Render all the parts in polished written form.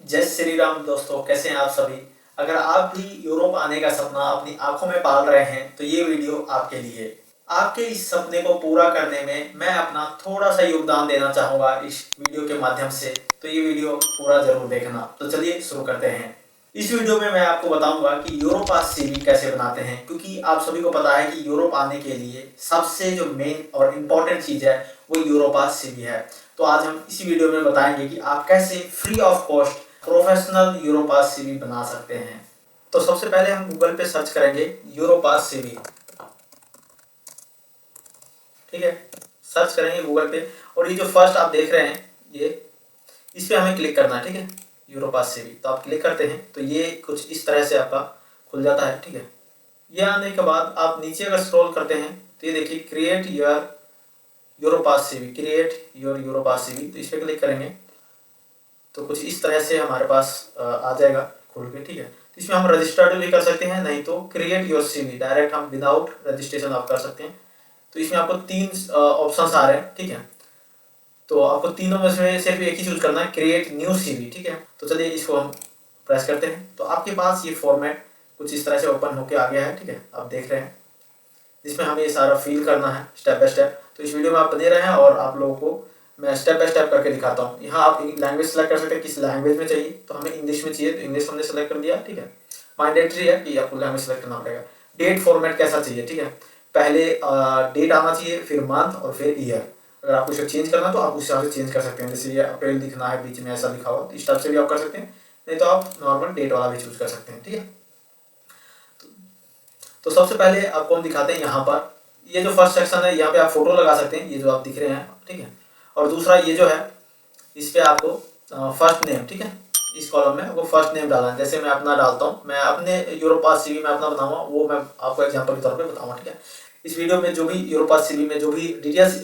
जय श्री राम दोस्तों, कैसे हैं आप सभी। अगर आप भी यूरोप आने का सपना अपनी आंखों में पाल रहे हैं तो ये वीडियो आपके लिए। आपके इस सपने को पूरा करने में मैं अपना थोड़ा सा योगदान देना चाहूँगा इस वीडियो के माध्यम से, तो ये वीडियो पूरा जरूर देखना। तो चलिए शुरू करते हैं। इस वीडियो में मैं आपको बताऊंगा कि यूरोपास सीवी कैसे बनाते हैं, क्योंकि आप सभी को पता है कि यूरोप आने के लिए सबसे जो मेन और इम्पोर्टेंट चीज़ है वो यूरोपास सीवी है। तो आज हम इसी वीडियो में बताएंगे कि आप कैसे free of cost professional Europass CV बना सकते हैं। तो सबसे पहले हम गूगल पे सर्च करेंगे यूरोपास सीवी। ठीक है, सर्च करेंगे गूगल पे और ये जो फर्स्ट आप देख रहे हैं ये, इस पे हमें क्लिक करना है। ठीक है, यूरोपास सीवी। तो आप क्लिक करते हैं तो ये कुछ इस तरह से आपका खुल जाता है। ठीक है, ये आने के बाद आप नीचे अगर स्क्रॉल करते हैं तो ये देखिए create your Europass CV, create your Europass CV. तो इस पर क्लिक करेंगे तो कुछ इस तरह से हमारे पास आ जाएगा खुल के। ठीक है, तो इसमें हम रजिस्टर्ड भी कर सकते हैं, नहीं तो क्रिएट योर सीवी डायरेक्ट हम विदाउट रजिस्ट्रेशन आप कर सकते हैं। तो इसमें आपको तीन ऑप्शंस आ रहे हैं। ठीक है, तो आपको तीनों में से सिर्फ एक ही चूज करना है, क्रिएट न्यू सीवी। ठीक है, तो चलिए इसको हम प्रेस करते हैं तो आपके पास ये फॉर्मेट कुछ इस तरह से ओपन होके आ गया है। ठीक है, आप देख रहे हैं जिसमें हमें ये सारा फिल करना है स्टेप बाय स्टेप। तो इस वीडियो में आप बने रहें और आप लोगों को मैं स्टेप बाय स्टेप करके दिखाता हूँ। यहाँ आप लैंग्वेज सेलेक्ट कर सकते हैं, किस लैंग्वेज में चाहिए। तो हमें इंग्लिश में चाहिए तो इंग्लिश हमने सेलेक्ट कर दिया। ठीक है, मैंडेटरी है कि आपको लैंग्वेज सेलेक्ट करना पड़ेगा। डेट फॉर्मेट कैसा चाहिए। ठीक है, पहले डेट आना चाहिए, फिर मंथ और फिर ईयर। अगर आपको इसे चेंज करना तो आप उस हिसाब से चेंज कर सकते हैं। जैसे ये अप्रैल दिखना है बीच में ऐसा लिखा हुआ, तो इस टाइप से भी आप कर सकते हैं, नहीं तो आप नॉर्मल डेट वाला भी चूज कर सकते हैं। ठीक है, तो सबसे पहले आपको हम दिखाते हैं यहाँ पर ये जो फर्स्ट सेक्शन है, यहाँ पे आप फोटो लगा सकते हैं, ये जो आप दिख रहे हैं। ठीक है, और दूसरा ये जो है इस पे आपको फर्स्ट नेम, ठीक है, इस कॉलम में आपको फर्स्ट नेम डालना है। जैसे मैं अपना डालता हूँ, मैं अपने यूरोपास सीवी में अपना बनाऊंगा, वो मैं आपको एग्जांपल के तौर पे बताऊंगा। ठीक है, इस वीडियो में जो भी यूरोपास सीवी में जो भी डिटेल्स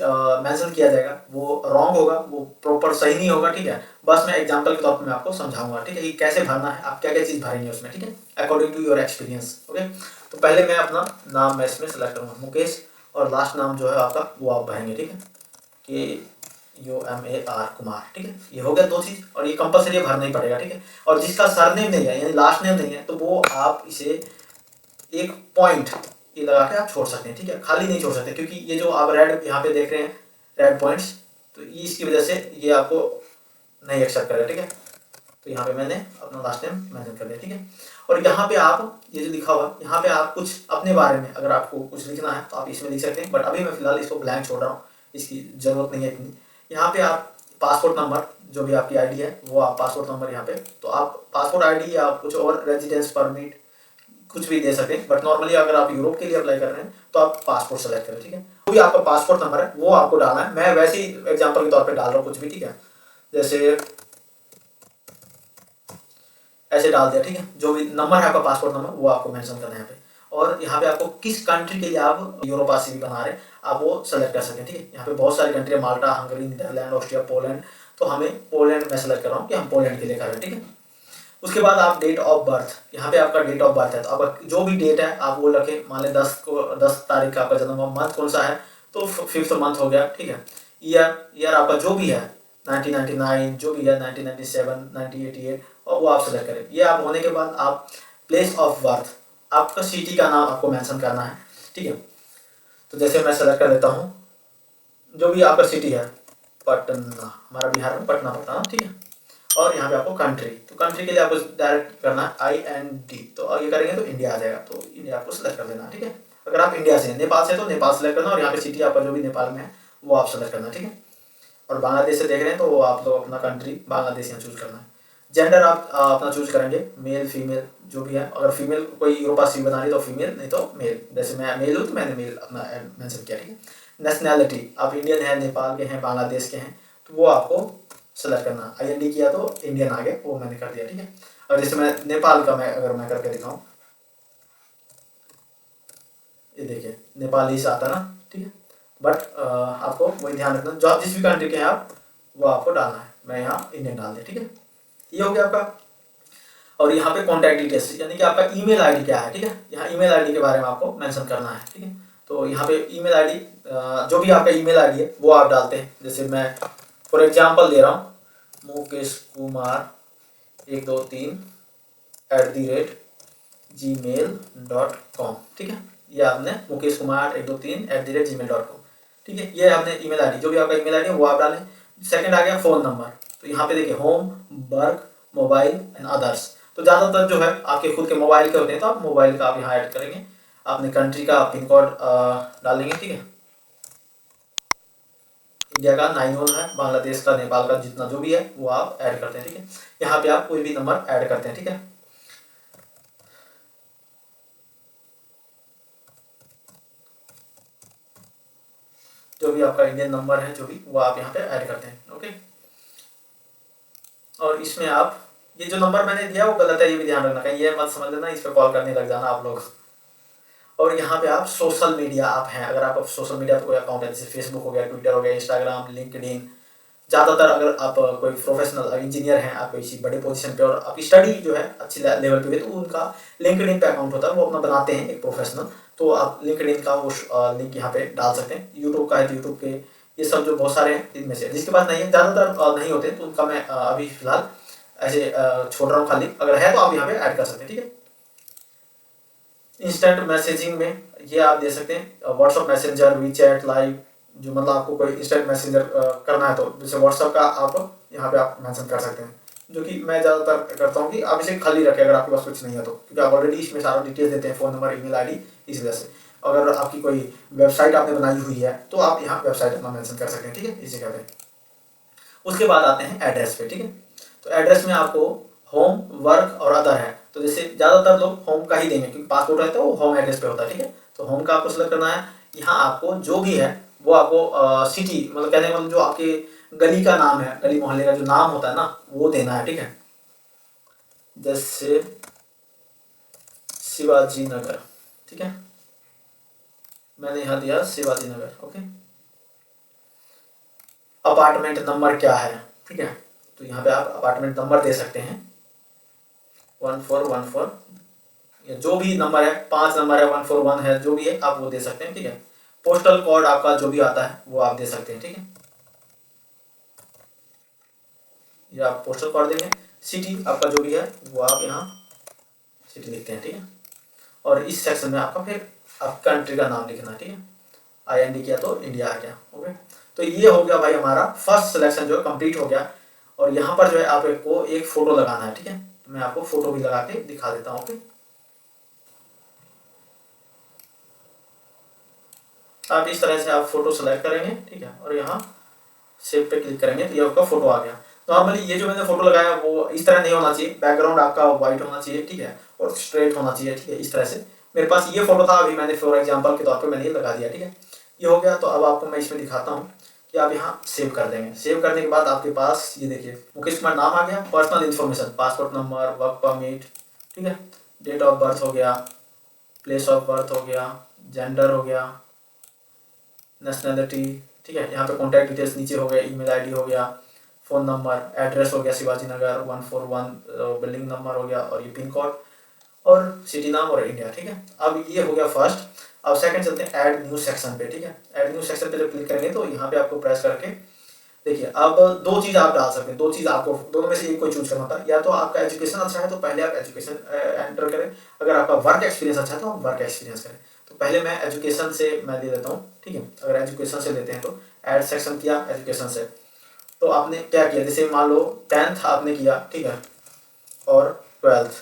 मेंशन किया जाएगा वो रॉन्ग होगा, वो प्रॉपर सही नहीं होगा। ठीक है, बस मैं एग्जांपल के तौर पे मैं आपको समझाऊंगा। ठीक है, कि कैसे भरना है, आप क्या क्या चीज़ भरेंगे उसमें। ठीक है, according to your experience. Okay, तो पहले मैं अपना नाम मैं इसमें सेलेक्ट करूँगा मुकेश, और लास्ट नाम जो है आपका वो आप भरेंगे। ठीक है, कि UMAR कुमार। ठीक है, ये हो गया दो चीज़, और ये कंपलसरी भरना ही पड़ेगा। ठीक है, और जिसका सरनेम नहीं है यानी लास्ट नेम नहीं है तो वो आप इसे एक पॉइंट ये लगा के आप छोड़ सकते हैं। ठीक है, खाली नहीं छोड़ सकते, क्योंकि ये जो आप रेड यहाँ पे देख रहे हैं रेड पॉइंट्स, तो इसकी वजह से ये आपको नहीं एक्सेप्ट करेगा। ठीक है, तो यहाँ पे मैंने अपना लास्ट नेम मेंशन कर दिया। ठीक है, और यहाँ पे आप ये जो लिखा हुआ यहाँ पे आप कुछ अपने बारे में अगर आपको कुछ लिखना है तो आप इसमें लिख सकते हैं, बट अभी मैं फिलहाल इसको ब्लैंक छोड़ रहा हूँ, इसकी ज़रूरत नहीं है इतनी। यहाँ पे आप पासपोर्ट नंबर जो भी आपकी आईडी है वो आप पासपोर्ट नंबर यहाँ पे, तो आप पासपोर्ट आईडी या कुछ और रेजिडेंस परमिट कुछ भी दे सकते हैं, बट नॉर्मली अगर आप यूरोप के लिए अप्लाई कर रहे हैं तो आप पासपोर्ट सेलेक्ट करें। ठीक है, जो भी आपका पासपोर्ट नंबर है वो आपको डालना है। मैं वैसे ही एग्जाम्पल के तौर पर डाल रहा हूँ कुछ भी। ठीक है, जैसे ऐसे डाल दिया। ठीक है, जो भी नंबर है आपका पासपोर्ट नंबर वो आपको मेंशन करना है यहाँ पे, और यहाँ पे आपको किस कंट्री के लिए आप यूरोपास सीवी बना रहे हैं आप वो सेलेक्ट कर सकते हैं। ठीक है, यहाँ पे बहुत सारी कंट्री है, माल्टा, हंगरी, नीदरलैंड, ऑस्ट्रिया, पोलैंड। तो हमें पोलैंड में सेलेक्ट कर रहा हूँ कि हम पोलैंड के लिए कर रहे हैं। ठीक है, उसके बाद आप डेट ऑफ बर्थ, यहाँ पे आपका डेट ऑफ बर्थ है तो आपका जो भी डेट है आप वो रखें। मान लें 10 तारीख का आपका जन्म हुआ, मंथ कौन सा है तो 5th मंथ हो गया। ठीक है, ईयर आपका जो भी है 1999 जो भी है, 1997, 1988, और वो आप सेलेक्ट करें। ये आप होने के बाद आप प्लेस ऑफ बर्थ, आपका सिटी का नाम आपको मेंशन करना है। ठीक है, तो जैसे मैं सेलेक्ट कर देता हूँ जो भी आपका सिटी है, पटना, हमारा बिहार में पटना पड़ता है। ठीक है, और यहाँ पे आपको कंट्री, तो कंट्री के लिए आपको डायरेक्ट करना है IND, तो ये करेंगे तो इंडिया आ जाएगा, तो इंडिया आपको सेलेक्ट कर देना। ठीक है, अगर आप इंडिया से हैं, नेपाल से तो नेपाल सेलेक्ट करना, और यहाँ पे सिटी आपका जो भी नेपाल में है वो आप सेलेक्ट करना। ठीक है, और बांग्लादेश से देख रहे हैं तो वो आप लोग अपना कंट्री बांग्लादेश यहाँ चूज करना है। जेंडर आप अपना चूज करेंगे, मेल फीमेल जो भी है। अगर फीमेल कोई यूरोपास सीवी बना रही है तो फीमेल, नहीं तो मेल। जैसे मैं मेल हूँ तो मैंने मेल अपना मेंशन किया। ठीक है, नेशनैलिटी आप इंडियन हैं, नेपाल के हैं, बांग्लादेश के हैं, तो वो आपको सेलेक्ट करना। IND किया तो इंडियन आ गया, वो मैंने कर दिया। ठीक है, और जैसे मैं नेपाल का अगर मैं करके दिखाऊँ, ये देखिए नेपाली से आता ना। ठीक है, बट आपको वही ध्यान रखना, जो आप जिस भी कंट्री के हैं आप वो आपको डालना है। मैं यहाँ इंडियन डाल दिया। ठीक है, ये हो गया आपका। और यहाँ पे कॉन्टैक्ट डिटेल्स यानी कि आपका ईमेल आईडी क्या है। ठीक है, यहाँ ईमेल आईडी के बारे में आपको मेंशन करना है। ठीक है, तो यहाँ पे ईमेल आईडी जो भी आपका ईमेल आईडी है वो आप डालते हैं। जैसे मैं फॉर एग्जांपल दे रहा हूँ मुकेश कुमार mukesh123@gmail.com, ठीक है। ये आपने mukesh123@gmail.com, ठीक है। ये आपने ईमेल आईडी, जो भी आपका ईमेल आईडी है वो आप डालें। सेकंड आ गया फ़ोन नंबर, तो यहाँ पे देखिए home, work, mobile and others. तो ज़्यादातर जो है आपके खुद के मोबाइल के होते हैं, तो आप मोबाइल का आप यहाँ ऐड करेंगे। आपने कंट्री का पिन कोड डालेंगे, ठीक है। इंडिया का 91 है, बांग्लादेश का, नेपाल का, जितना जो भी है वो आप ऐड करते हैं, ठीक है। यहाँ पे आप कोई भी नंबर ऐड करते हैं, ठीक है। जो भी आपका इंडियन नंबर है, जो भी वो आप यहाँ पे ऐड करते हैं, ओके। और इसमें आप ये जो नंबर मैंने दिया वो गलत है, ये भी ध्यान रखना, कहीं ये मत समझ लेना इस पर कॉल करने लग जाना आप लोग। और यहाँ पे आप सोशल मीडिया आप हैं, अगर आपका सोशल मीडिया पे कोई अकाउंट है, जैसे फेसबुक हो गया, ट्विटर हो गया, इंस्टाग्राम, लिंक्डइन। ज़्यादातर अगर आप कोई प्रोफेशनल इंजीनियर हैं, आप किसी बड़े पोजीशन पे और आपकी स्टडी जो है अच्छी लेवल पे है, तो उनका लिंक्डइन पे अकाउंट होता है, वो अपना बनाते हैं एक प्रोफेशनल। तो आप लिंक्डइन का वो लिंक यहाँ पे डाल सकते हैं। यूट्यूब का है तो यूट्यूब पे, ये सब जो बहुत सारे हैं इनमें से जिसके पास नहीं है, ज़्यादातर नहीं होते, तो उनका मैं अभी फिलहाल ऐसे छोड़ रहा हूँ खाली। अगर है तो आप यहाँ पे ऐड कर सकते हैं, ठीक है। इंस्टेंट मैसेजिंग में ये आप दे सकते हैं व्हाट्सअप मैसेंजर, वीचैट लाइव, जो मतलब आपको कोई इंस्टेंट मैसेंजर करना है, तो जैसे व्हाट्सअप का आप यहाँ पे आप मेंशन कर सकते हैं, जो कि मैं ज़्यादातर करता हूँ कि आप इसे खाली रखें अगर आपके पास कुछ नहीं है तो, क्योंकि आप ऑलरेडी इसमें सारा डिटेल्स देते हैं, फ़ोन नंबर, ईमेल आईडी, इस वजह से। अगर आपकी कोई वेबसाइट आपने बनाई हुई है तो आप यहाँ वेबसाइट अपना मेंशन कर सकते हैं, ठीक है, इस जगह पे। उसके बाद आते हैं एड्रेस पे, ठीक है। तो एड्रेस में आपको होम, वर्क और अदर है, तो जैसे ज़्यादातर लोग होम का ही देंगे क्योंकि पासपोर्ट रहता है वो होम एड्रेस पे होता है, ठीक है। तो होम का आपको सिलेक्ट करना है। यहाँ आपको जो भी है वो आपको सिटी, मतलब कहने का मतलब जो आपके गली का नाम है, गली मोहल्ले का जो नाम होता है ना, वो देना है, ठीक है। जैसे शिवाजी नगर, ठीक है, मैंने यहाँ दिया Shivaji Nagar, okay. Apartment number क्या है, ठीक है, तो यहाँ पे आप अपार्टमेंट नंबर दे सकते हैं 1414, या जो भी नंबर है, 5 नंबर है, 141 है, जो भी है आप वो दे सकते हैं, ठीक है। पोस्टल कोड आपका जो भी आता है वो आप दे सकते हैं, ठीक है। ये आप पोस्टल कोड देंगे। सिटी आपका जो भी है वो आप यहाँ सिटी लिखते हैं, ठीक है। और इस सेक्शन में आपका फिर आप कंट्री का नाम लिखना है, ठीक है। IND किया तो इंडिया आ गया, ओके। तो ये हो गया भाई हमारा फर्स्ट सिलेक्शन जो है कंप्लीट हो गया। और यहाँ पर जो है आपको एक फ़ोटो लगाना है, ठीक है। तो मैं आपको फ़ोटो भी लगा के दिखा देता हूँ, ओके। आप इस तरह से आप फोटो सेलेक्ट करेंगे, ठीक है, और यहाँ सेव पे क्लिक करेंगे तो ये आपका फोटो आ गया। नॉर्मली ये जो मैंने फोटो लगाया वो इस तरह नहीं होना चाहिए, बैकग्राउंड आपका वाइट होना चाहिए, ठीक है, और स्ट्रेट होना चाहिए, ठीक है, इस तरह से। मेरे पास ये फोटो था, अभी मैंने फॉर एग्जांपल के तौर पे मैंने ये लगा दिया, ठीक है। ये हो गया। तो अब आपको मैं इसमें दिखाता हूँ कि आप यहाँ सेव कर देंगे। सेव करने के बाद आपके पास ये देखिए मुकेश कुमार नाम आ गया, personal information, passport number, work permit, ठीक है, डेट ऑफ बर्थ हो गया, प्लेस ऑफ बर्थ हो गया, जेंडर हो गया, नेशनैलिटी, ठीक है। यहाँ पे कॉन्टैक्ट डिटेल्स नीचे हो गया, ईमेल आईडी हो गया, फ़ोन नंबर, एड्रेस हो गया शिवाजी नगर 141, बिल्डिंग नंबर हो गया, और ये पिन कोड और सिटी नाम और इंडिया, ठीक है। अब ये हो गया फर्स्ट। अब सेकंड चलते हैं ऐड न्यू सेक्शन पे, ठीक है। ऐड न्यू सेक्शन पे जब क्लिक करेंगे तो यहाँ पे आपको प्रेस करके देखिए अब दो चीज़ आप डाल सकते हैं, दो चीज़ आपको दोनों में से एक कोई चूज करना था। या तो आपका एजुकेशन अच्छा है तो पहले आप एजुकेशन एंटर करें, अगर आपका वर्क एक्सपीरियंस अच्छा है तो आप वर्क एक्सपीरियंस करें। तो पहले मैं एजुकेशन से मैं दे देता हूँ, ठीक है। अगर एजुकेशन से लेते हैं तो ऐड सेक्शन किया एजुकेशन से, तो आपने क्या किया, जैसे मान लो 10th आपने किया, ठीक है, और 12th,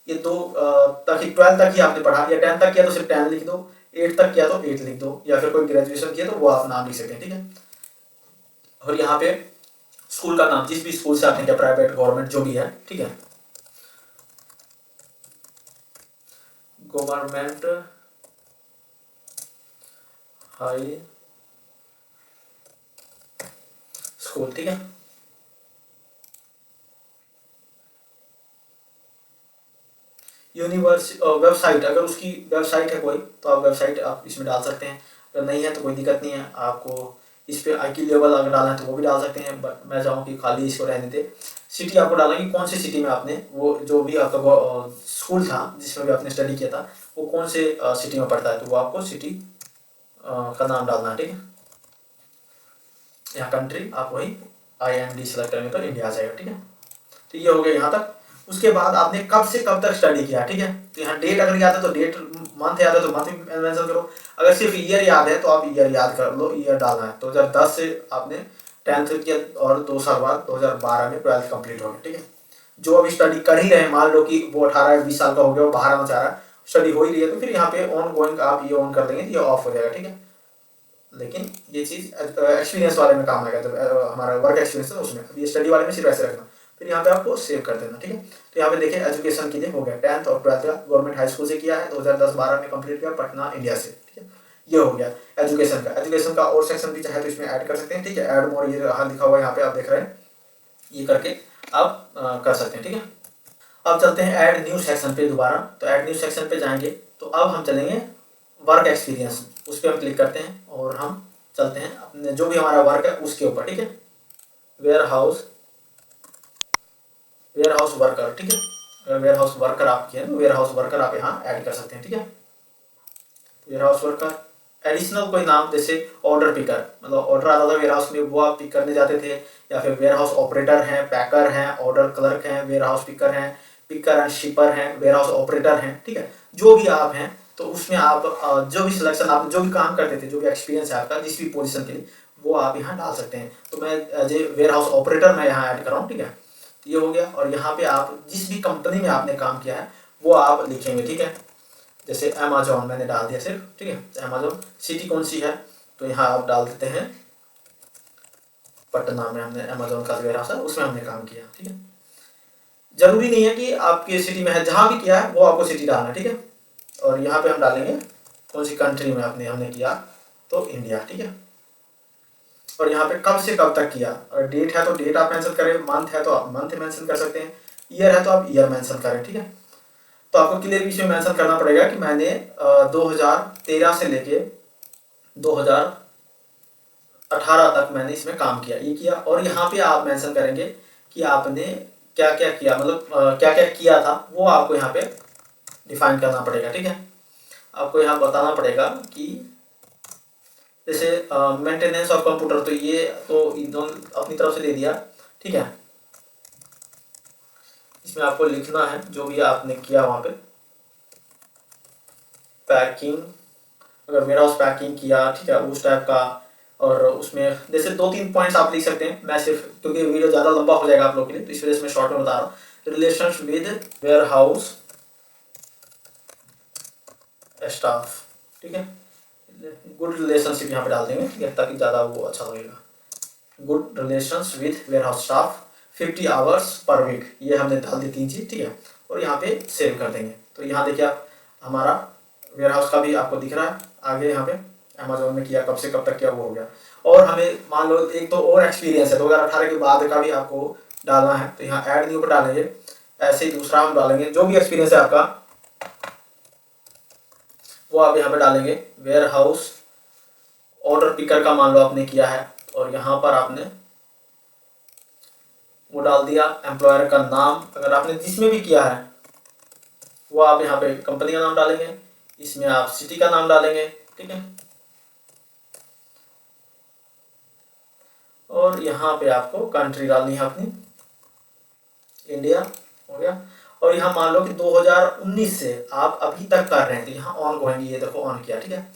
ये दो तक ही, 12th तक ही आपने पढ़ा, या 10th तक किया तो सिर्फ 10 लिख दो, 8 तक किया तो 8 लिख दो, या फिर कोई ग्रेजुएशन किया तो वो आप नाम लिख सकते हैं, ठीक है। और यहाँ पे स्कूल का नाम, जिस भी स्कूल से आपने किया, प्राइवेट गवर्नमेंट जो भी है, ठीक है, गवर्नमेंट हाई स्कूल, ठीक है। वेबसाइट, अगर उसकी वेबसाइट है कोई तो आप वेबसाइट आप इसमें डाल सकते हैं, अगर नहीं है तो कोई दिक्कत नहीं है। आपको इस पर IQ लेवल अगर डालना है तो वो भी डाल सकते हैं, बट मैं चाहूँ कि खाली इसको रहने दे। सिटी आपको डालना कि कौन सी सिटी में आपने वो जो भी आपका स्कूल था जिसमें भी आपने स्टडी किया था वो कौन से सिटी में पड़ता है, तो वो आपको सिटी का नाम डालना है, ठीक है। यहाँ कंट्री आप वही IND सेलेक्ट करेंगे तो इंडिया आ जाएगा, ठीक है। तो ये हो गया यहाँ तक। उसके बाद आपने कब से कब तक स्टडी किया, ठीक है। तो यहाँ डेट अगर याद है तो डेट, मंथ याद है तो मंथ मेंशन करो। अगर सिर्फ ईयर याद है तो आप ईयर याद कर लो, ईयर डालना है। 2010 से आपने 10th किया और 2 साल बाद 2012 में 12th कंप्लीट हो गया, ठीक है। जो अभी स्टडी कर ही रहे हैं, मान लो कि वो 18 या 20 साल का हो गया, वो बाहर आना चाह रहा है, स्टडी हो ही रही है, तो फिर यहाँ पे ऑन गोइंग आप ये ऑन कर देंगे, ये ऑफ हो जाएगा, ठीक है। लेकिन ये चीज़ एक्सपीरियंस वाले में काम आएगा, जब हमारा वर्क एक्सपीरियंस है उसमें। अभी स्टडी वाले में सिर्फ ऐसे रखना, फिर यहाँ पे आपको सेव कर देना, ठीक है। तो यहाँ पे देखिए एजुकेशन के लिए हो गया 10th और 12th का गवर्नमेंट हाई स्कूल से किया है, 2010-12 में कंप्लीट किया, पटना इंडिया से, ठीक है। ये हो गया एजुकेशन का और सेक्शन भी चाहे तो इसमें ऐड कर सकते हैं, ठीक है। ऐड मोर ये लिखा हुआ है यहाँ पे, आप देख रहे हैं, ये करके आप कर सकते हैं, ठीक है। अब चलते हैं ऐड न्यू सेक्शन पे दोबारा। तो ऐड न्यू सेक्शन पे जाएंगे तो अब हम चलेंगे वर्क एक्सपीरियंस, उस पर हम क्लिक करते हैं और हम चलते हैं अपने जो भी हमारा वर्क है उसके ऊपर, ठीक है। वेयर हाउस वर्कर, ठीक है। अगर वेयर हाउस वर्कर आप किए तो वेयर हाउस वर्कर आप यहाँ ऐड कर सकते हैं, ठीक है। वेयर हाउस वर्कर एडिशनल कोई नाम, जैसे ऑर्डर पिकर, मतलब ऑर्डर आता था वेयर हाउस में, वो आप पिक करने जाते थे, या फिर वेयर हाउस ऑपरेटर हैं, पैकर हैं, ऑर्डर क्लर्क हैं, वेयर हाउस पिकर हैं, पिकर एंड शिपर हैं, वेयर हाउस ऑपरेटर हैं, ठीक है। जो भी आप हैं तो उसमें आप जो भी सिलेक्शन, आप जो भी काम करते थे, जो भी एक्सपीरियंस है आपका जिस भी पोजीशन के लिए, वो आप यहाँ डाल सकते हैं। तो मैं as a warehouse operator मैं यहाँ ऐड कर रहा हूँ, ठीक है। तो ये हो गया। और यहाँ पे आप जिस भी कंपनी में आपने काम किया है वो आप लिखेंगे, ठीक है। जैसे अमेजोन मैंने डाल दिया सिर्फ, ठीक है। अमेजोन सिटी कौन सी है तो यहाँ आप डाल देते हैं पटना में, हमने अमेजोन का वेयर हाउस है उसमें हमने काम किया, ठीक है। जरूरी नहीं है कि आपके सिटी में है, जहाँ भी किया है वो आपको सिटी डालना है, ठीक है। और यहाँ पे हम डालेंगे कौन सी कंट्री में हमने किया, तो इंडिया, ठीक है। और यहाँ पे कब से कब तक किया, और डेट है तो डेट आप मेंशन करें, मंथ है तो आप मंथ मेंशन कर सकते हैं, ईयर है तो आप ईयर मेंशन करें, ठीक है। तो आपको क्लियर इसमें मेंशन करना पड़ेगा कि मैंने 2013 से लेके 2018 तक मैंने इसमें काम किया, ये किया। और यहाँ पे आप मेंशन करेंगे कि आपने क्या क्या किया, मतलब क्या क्या किया था, वो आपको यहाँ पे डिफाइन करना पड़ेगा, ठीक है। आपको यहाँ बताना पड़ेगा कि जैसे मेंटेनेंस ऑफ कंप्यूटर, तो ये तो इन्होंने अपनी तरफ से दे दिया, ठीक है। इसमें आपको लिखना है जो भी आपने किया वहाँ पे। पैकिंग, अगर वेयर हाउस पैकिंग किया, ठीक है, उस टाइप का। और उसमें जैसे 2-3 पॉइंट्स आप लिख सकते हैं, मैं सिर्फ क्योंकि वीडियो ज़्यादा लंबा हो जाएगा आप लोग के लिए, तो इस वजह से मैं शॉर्ट में बता रहा हूँ। Relations with warehouse staff, ठीक है। गुड रिलेशनशिप यहाँ पे डाल देंगे, ठीक है, ताकि ज़्यादा वो अच्छा लगेगा। Good relations with warehouse staff 50 hours per week, ये हमने डाल दी 3 चीज़, ठीक है। और यहाँ पे सेव कर देंगे। तो यहाँ देखिए आप हमारा वेयर हाउस का भी आपको दिख रहा है आगे, यहाँ पे अमेजोन में किया, कब से कब तक किया, वो हो गया। और हमें मान लो एक तो और एक्सपीरियंस है 2018 के बाद का भी आपको डालना है, तो यहाँ ऐड न्यू पर डालेंगे। ऐसे ही दूसरा हम डालेंगे, जो भी एक्सपीरियंस है आपका वो आप यहाँ पे डालेंगे। वेयर हाउस ऑर्डर पिकर का मान लो आपने किया है, और यहाँ पर आपने वो डाल दिया। एम्प्लॉयर का नाम अगर आपने जिसमें भी किया है वो आप यहाँ पे कंपनी का नाम डालेंगे, इसमें आप सिटी का नाम डालेंगे, ठीक है। और यहाँ पे आपको कंट्री डालनी है अपनी, इंडिया हो गया। और यहाँ मान लो कि 2019 से आप अभी तक कर रहे हैं, तो यहाँ ऑन गोइंग, ये देखो ऑन किया, ठीक है।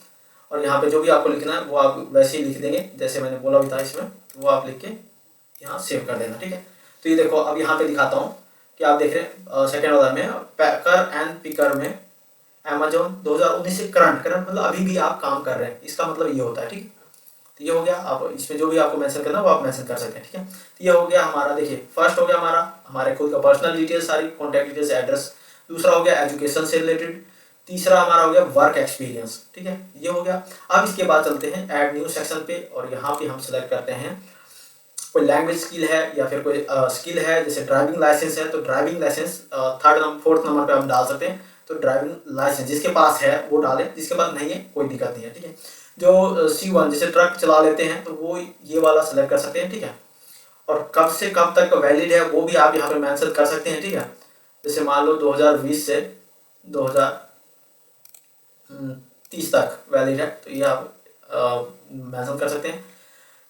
और यहाँ पे जो भी आपको लिखना है वो आप वैसे ही लिख देंगे जैसे मैंने बोला भी था इसमें, वो आप लिख के यहाँ सेव कर देना, ठीक है। तो ये देखो अब यहाँ पे दिखाता हूँ कि आप देख रहे हैं सेकेंड वाला में पैकर एंड पिकर में अमेजोन 2019 से करंट मतलब अभी भी आप काम कर रहे हैं, इसका मतलब ये होता है, ठीक है। तो ये हो गया। आप इसमें जो भी आपको मेंशन करना है वो आप मेंशन कर सकते हैं, ठीक है। तो ये हो गया हमारा, देखिए फर्स्ट हो गया हमारे खुद का पर्सनल डिटेल्स सारी, कॉन्टैक्ट डिटेल्स, एड्रेस। दूसरा हो गया एजुकेशन से रिलेटेड। तीसरा हमारा हो गया वर्क एक्सपीरियंस, ठीक है, ये हो गया। अब इसके बाद चलते हैं ऐड न्यू सेक्शन पे, और यहाँ पे हम सेलेक्ट करते हैं कोई लैंग्वेज स्किल है या फिर कोई स्किल है, जैसे ड्राइविंग लाइसेंस है तो ड्राइविंग लाइसेंस 4th नंबर पे हम डाल सकते हैं। तो ड्राइविंग लाइसेंस जिसके पास है वो डालें, जिसके पास नहीं है कोई दिक्कत नहीं है, ठीक है। जो C1 जैसे ट्रक चला लेते हैं तो वो ये वाला सेलेक्ट कर सकते हैं, ठीक है। और कब से कब तक वैलिड है वो भी आप यहाँ पे मेंशन कर सकते हैं, ठीक है। जैसे मान लो 2020 से 2030 तक वैलिड है, तो ये आप मेंशन कर सकते हैं।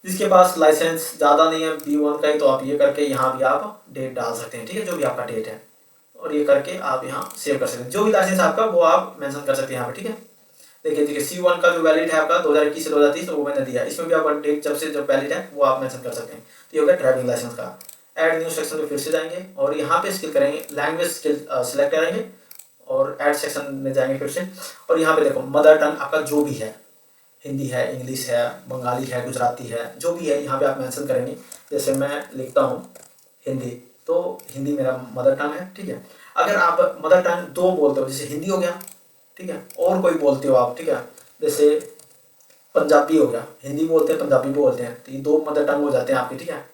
जिसके पास लाइसेंस ज़्यादा नहीं है B1 का ही, तो आप ये करके यहाँ भी आप डेट डाल सकते हैं, ठीक है, जो भी आपका डेट है, और ये करके आप यहाँ सेव कर सकते हैं। जो भी लाइसेंस आपका वो आप मेंशन कर सकते हैं यहाँ पे, ठीक है। देखिए C1 का जो वैलिड है आपका 2021 से 2030, तो वो मैंने दिया। इसमें भी आपका डेट जब से जब वैलिड है वो आप मेंशन कर सकते हैं। तो ये हो गया ड्राइविंग लाइसेंस का। ऐड न्यू सेक्शन में फिर से जाएंगे और यहाँ पे स्किल करेंगे, लैंग्वेज स्किल सिलेक्ट करेंगे और ऐड सेक्शन में जाएंगे फिर से। और यहाँ पे देखो मदर टंग आपका जो भी है, हिंदी है, इंग्लिश है, बंगाली है, गुजराती है, जो भी है यहाँ पे आप मेंशन करेंगे। जैसे मैं लिखता हूँ हिंदी, तो हिंदी मेरा मदर टंग है, ठीक है। अगर आप मदर टंग दो बोलते हो, जैसे हिंदी हो गया, ठीक है, और कोई बोलते हो आप, ठीक है, जैसे पंजाबी हो गया, हिंदी बोलते हैं पंजाबी बोलते हैं, तो ये दो मदर टंग हो जाते हैं आपके, ठीक है।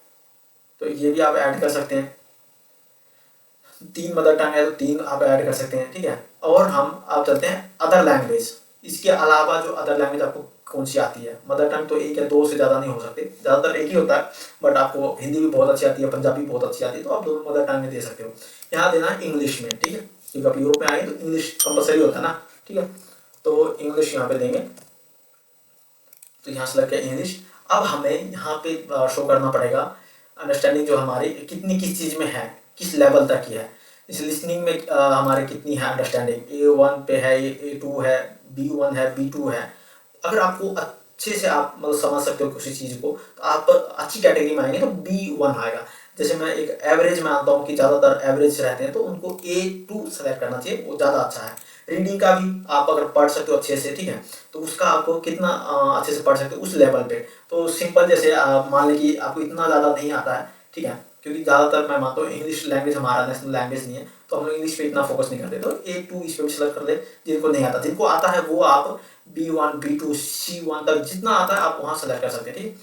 तो ये भी आप ऐड कर सकते हैं। 3 मदर टंग है तो 3 आप ऐड कर सकते हैं, ठीक है। और हम आप चलते हैं अदर लैंग्वेज। इसके अलावा जो अदर लैंग्वेज आपको कौन सी आती है, मदर टंग तो एक या दो से ज़्यादा नहीं हो सकते, ज़्यादातर एक ही होता है, बट आपको हिंदी भी बहुत अच्छी आती है, पंजाबी बहुत अच्छी आती है, तो आप दोनों मदर टंग में दे सकते हो। यहाँ देना है इंग्लिश में, ठीक है, क्योंकि आप यूरोप में आए तो इंग्लिश कंपलसरी होता है ना, ठीक है। तो इंग्लिश यहाँ पे देंगे, तो यहाँ सेलेक्ट किया इंग्लिश। अब हमें यहाँ पे शो करना पड़ेगा अंडरस्टैंडिंग जो हमारी कितनी किस चीज़ में है, किस लेवल तक की है। इस लिसनिंग में हमारे कितनी है अंडरस्टैंडिंग, A1 पे है, A2 है, B1 है, B2 है। अगर आपको अच्छे से आप मतलब समझ सकते हो किसी चीज़ को, तो आप अच्छी कैटेगरी में आएंगे तो B1 आएगा। जैसे मैं एक एवरेज मानता हूँ कि ज़्यादातर एवरेज रहते हैं, तो उनको A2 सेलेक्ट करना चाहिए, वो ज़्यादा अच्छा है। रीडिंग का भी आप अगर पढ़ सकते हो अच्छे से, ठीक है, तो उसका आपको कितना अच्छे से पढ़ सकते हो उस लेवल पे। तो सिंपल जैसे मान लें कि आपको इतना ज़्यादा नहीं आता है, ठीक है, क्योंकि ज़्यादातर मैं मानता हूँ इंग्लिश लैंग्वेज हमारा नेशनल लैंग्वेज नहीं है, तो हम लोग इंग्लिश पे इतना फोकस नहीं करते, तो A2 इस पर भी सेलेक्ट कर ले। जिनको नहीं आता, जिनको आता है वो आप B1 B2 C1 तक जितना आता है आप वहाँ सेलेक्ट कर सकते हैं, ठीक है।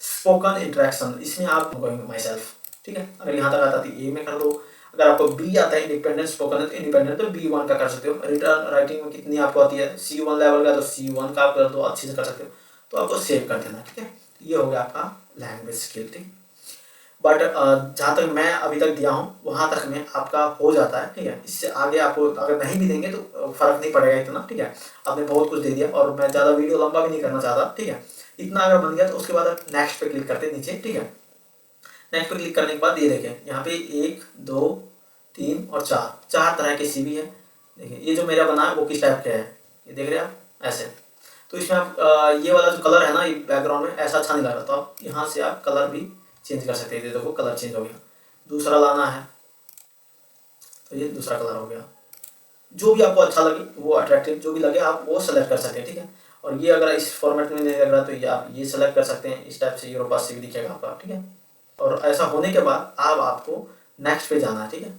स्पोकन इंटरेक्शन, इसमें आप गोइंग माई सेल्फ, ठीक है, अगर यहाँ तक आता है तो A में कर दो। अगर आपको B आता है इंडिपेंडेंट स्पोकन है तो इंडिपेंडेंट तो B1 का कर सकते हो। रिटर्न राइटिंग में कितनी आपको आती है, C1 लेवल का, तो C1 का आप कर दो, अच्छे से कर सकते हो, तो आपको सेव कर देना, ठीक है। ये हो गया आपका लैंग्वेज स्किल, ठीक। बट जहाँ तक मैं अभी तक दिया हूँ वहाँ तक में आपका हो जाता है, ठीक है। इससे आगे आपको अगर नहीं भी देंगे तो फर्क नहीं पड़ेगा इतना, ठीक है। आपने बहुत कुछ दे दिया और मैं ज़्यादा वीडियो लंबा भी नहीं करना चाहता, ठीक है। इतना अगर बन गया तो उसके बाद आप नेक्स्ट पे क्लिक करते हैं नीचे, ठीक है। नेक्स्ट पे क्लिक करने के बाद ये देखें यहाँ पे 1 2 3 और 4 तरह के CV है। देखिए ये जो मेरा बना है वो किस टाइप का है, ये देख रहे हैं आप ऐसे। तो इसमें आप ये वाला जो कलर है ना, ये बैकग्राउंड में ऐसा अच्छा नहीं लग रहा, तो आप यहाँ से आप कलर भी चेंज कर सकते हैं। देखो कलर चेंज हो गया, दूसरा लाना है तो ये दूसरा कलर हो गया। जो भी आपको अच्छा लगे, वो अट्रैक्टिव जो भी लगे आप वो सेलेक्ट कर सकते हैं, ठीक है। और ये अगर इस फॉर्मेट में नहीं लग रहा तो ये आप ये सेलेक्ट कर सकते हैं, इस टाइप से यूरोपास CV दिखेगा आपका, ठीक है। और ऐसा होने के बाद अब आपको नेक्स्ट पे जाना है, ठीक है।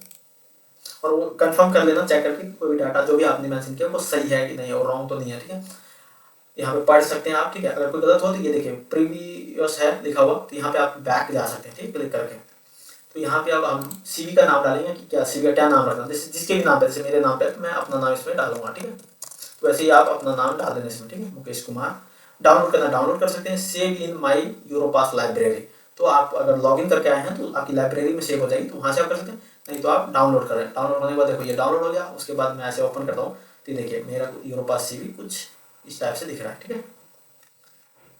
और वो कंफर्म कर लेना, चेक करके कोई भी डाटा जो भी आपने मेंशन किया वो सही है कि नहीं और रॉन्ग तो नहीं है, ठीक है। यहाँ पे पढ़ सकते हैं आप, ठीक है। अगर कोई गलत हो तो ये देखिए प्रीवियस है लिखा हुआ, तो यहाँ पे आप बैक जा सकते हैं, ठीक है, क्लिक करके। तो यहाँ पे अब हम CV का नाम डालेंगे कि क्या CV का क्या नाम रखना, जैसे जिसके भी नाम पे, जैसे मेरे नाम पे तो मैं अपना नाम इसमें डालूंगा, ठीक है। तो वैसे ही आप अपना नाम डाल देना इसमें, ठीक है, मुकेश कुमार। डाउनलोड करना डाउनलोड कर सकते हैं, save in my Europass library. तो आप अगर लॉगिन करके आए हैं तो आपकी लाइब्रेरी में सेव हो जाएगी, तो वहाँ से आप कर सकते हैं, नहीं तो आप डाउनलोड करें। डाउनलोड होने के बाद देखो ये डाउनलोड हो गया। उसके बाद मैं ऐसे ओपन करता हूँ तो देखिए मेरा यूरोपास CV कुछ इस टाइप से दिख रहा है, ठीक है।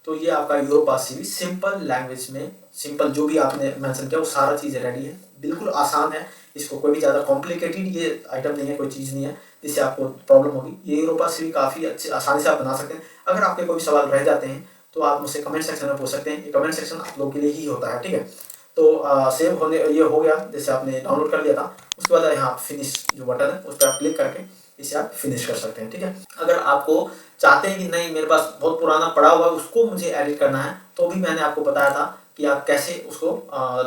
तो ये आपका यूरोपास CV सिंपल लैंग्वेज में, सिंपल जो भी आपने मेंशन किया वो सारा चीज़ रेडी है, बिल्कुल आसान है। इसको कोई भी ज़्यादा कॉम्प्लिकेटेड ये आइटम नहीं है, कोई चीज़ नहीं है जिससे आपको प्रॉब्लम होगी। ये यूरोपास CV काफ़ी अच्छे आसानी से आप बना सकते हैं। अगर आपके कोई सवाल रह जाते हैं तो आप मुझसे कमेंट सेक्शन में पूछ सकते हैं, ये कमेंट सेक्शन आप लोगों के लिए ही होता है, ठीक है। तो सेव होने ये हो गया, जैसे आपने डाउनलोड कर लिया था। उसके बाद यहाँ फिनिश जो बटन है उस पर आप क्लिक करके इसे आप फिनिश कर सकते हैं, ठीक है। अगर आपको चाहते हैं कि नहीं मेरे पास बहुत पुराना पड़ा हुआ है उसको मुझे एडिट करना है, तो भी मैंने आपको बताया था कि आप कैसे उसको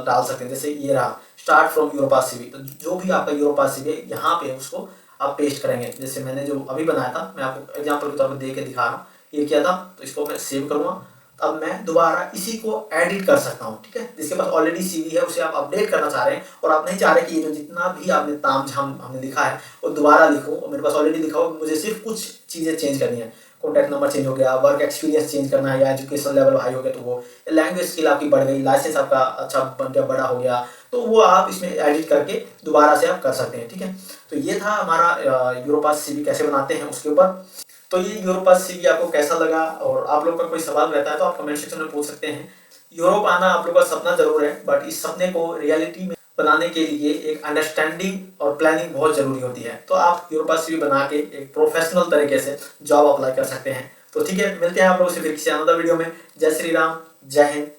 डाल सकते हैं। जैसे ये रहा स्टार्ट फ्रॉम यूरोपास CV, तो जो भी आपका यूरोपास CV है यहाँ पे उसको आप पेस्ट करेंगे। जैसे मैंने जो अभी बनाया था, मैं आपको एग्जाम्पल के तौर पर दे के दिखा रहा हूँ, ये किया था, तो इसको मैं सेव करूँगा। अब मैं दोबारा इसी को एडिट कर सकता हूँ, ठीक है। जिसके पास ऑलरेडी CV है उसे आप अपडेट करना चाह रहे हैं और आप नहीं चाह रहे कि ये जो जितना भी आपने ताम झाम हमने लिखा है वो दोबारा लिखो, और मेरे पास ऑलरेडी लिखा हो, मुझे सिर्फ कुछ चीज़ें चेंज करनी है। कॉन्टैक्ट नंबर चेंज हो गया, वर्क एक्सपीरियंस चेंज करना है, या एजुकेशन लेवल हाई हो गया तो वो, लैंग्वेज स्किल आपकी बढ़ गई, लाइसेंस आपका अच्छा बन गया, बड़ा हो गया, तो वो आप इसमें एडिट करके दोबारा से आप कर सकते हैं, ठीक है। तो ये था हमारा यूरोपास CV कैसे बनाते हैं उसके ऊपर। तो ये यूरोपास CV आपको कैसा लगा, और आप लोग का कोई सवाल रहता है तो आप कमेंट सेक्शन में पूछ सकते हैं। यूरोप आना आप लोगों का सपना जरूर है, बट इस सपने को रियलिटी में बनाने के लिए एक अंडरस्टैंडिंग और प्लानिंग बहुत जरूरी होती है। तो आप यूरोपा सीवी बना के एक प्रोफेशनल तरीके से जॉब अप्लाई कर सकते हैं। तो ठीक है, मिलते हैं आप लोगों से फिर किसी अनदर वीडियो में। जय श्री राम, जय हिंद।